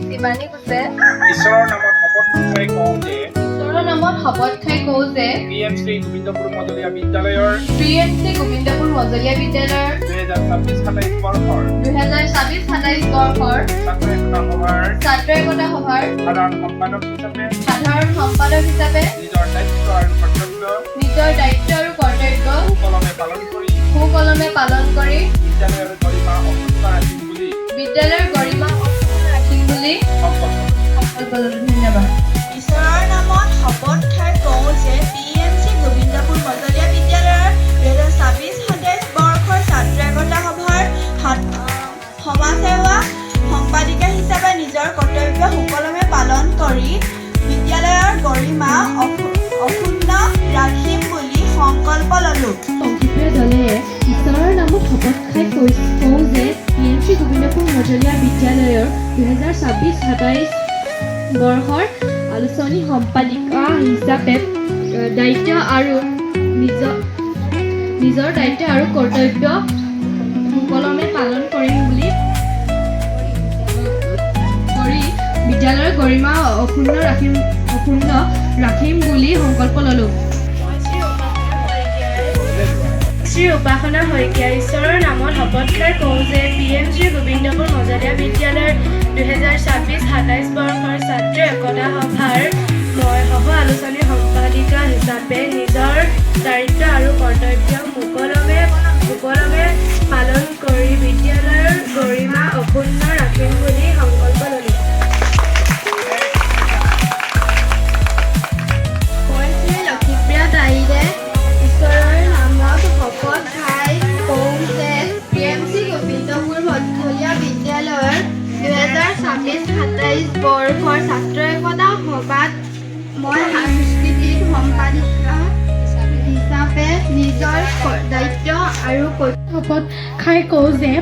শিৱানী কোচে ঈশ্বৰৰ নামত শপত খাই কওঁ যে PMC গোবিন্দপুৰ মজলীয়া বিদ্যালয়ৰ 2026-27 বৰ্ষৰ 2026-27 বৰ্ষৰ ছাত্ৰ একতা সভাৰ সাধাৰণ সম্পাদক হিচাপে নিজৰ দায়িত্ব আৰু কৰ্তব্য সুকলমে পালন কৰি বিদ্যালয়ৰ গৰিমা অক্ষুণ্ণ ৰাখিম বুলি সংকল্প ল'লো। ধন্যবাদ। ঈশ্বৰৰ নামত শপত খাই কওঁ যে PMC গোবিন্দপুৰ মজলীয়া বিদ্যালয়ৰ 2026-27 বৰ্ষৰ ছাত্ৰ একতা সভাৰ সমাজসেৱা সম্পাদিকা হিচাপে নিজৰ কৰ্তব্য সুকলমে পালন কৰি বিদ্যালয়ৰ গৰিমা অক্ষুণ্ণ ৰাখিম বুলি সংকল্প ল'লো। সংগীতপ্ৰিয় দলে ঈশ্বৰৰ নামত শপত খাই কওঁ যে PMC গোবিন্দপুৰ মজলীয়া বিদ্যালয়ৰ 2026-27 বৰ্ষৰ আলোচনী সম্পাদিকা হিচাপে নিজৰ দায়িত্ব আৰু কৰ্তব্য সুকলমে পালন কৰিম বুলি বিদ্যালয়ৰ গৰিমা অক্ষুণ্ণ ৰাখিম বুলি সংকল্প ল'লো। শ্ৰী উপাসনা শইকীয়া ঈশ্বৰৰ নামত শপত খাই কওঁ যে PMC গোবিন্দপুৰ মজলীয়া বিদ্যালয়ৰ 2026-27 বৰ্ষৰ ছাত্ৰ একতা সভাৰ মই সহ আলোচনী সম্পাদিকা হিচাপে নিজৰ দায়িত্ব আৰু কৰ্তব্য সুকলমে পালন কৰি বিদ্যালয়ৰ গৰিমা অক্ষুণ্ণ ৰাখিম বুলি সংকল্প ল'লো। মই শ্ৰী লক্ষীপ্ৰিয়া তাইৰে ঈশ্বৰৰ নামত শপত খাই কওঁ যে PMC গোবিন্দপুৰ মজলীয়া বিদ্যালয়ৰ 2026-27 বৰ্ষৰ ছাত্ৰ একতা সভাত মই সাংস্কৃতিক সম্পাদিকা হিচাপে নিজৰ দায়িত্ব আৰু শপত খাই কওঁ যে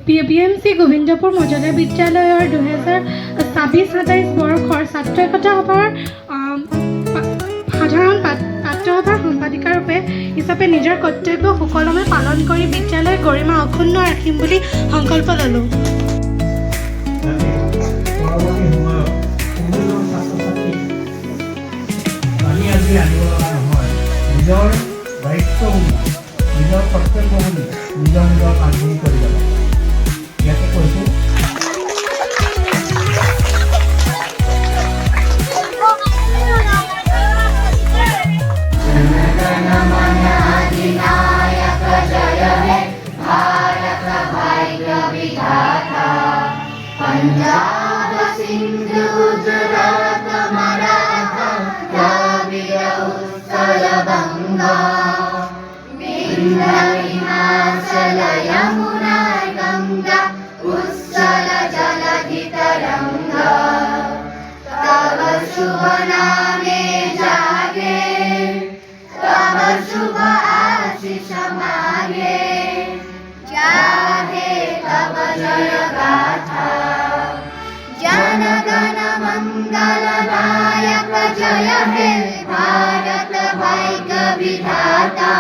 PMC গোবিন্দপুৰ মজলীয়া বিদ্যালয়ৰ 2026-27 বৰ্ষৰ ছাত্ৰ একতা সভাৰ সাধাৰণ ছাত্ৰ সভাৰ সম্পাদিকা হিচাপে নিজৰ কৰ্তব্য সুকলমে পালন কৰি বিদ্যালয়ৰ গৰিমা অক্ষুণ্ণ ৰাখিম বুলি সংকল্প ল'লো। নিজৰ দায়িত্ব বুলি নিজৰ কৰ্তব্য বুলি নিজৰ কামখিনি কৰিব লাগে। ইয়াতে কৈছোঁ पंजाब सिंध गुजरात मराठा द्रविड़ उत्कल बंगा विंध्य हिमाचल यमुना गंगा उच्चल जलधि तरंगा तव शुभ नामे जागे तव शुभ आशीष मागे जाहे तव जय गाथा जन गण मंगलदायक जय हे भारत भाग्य विधाता।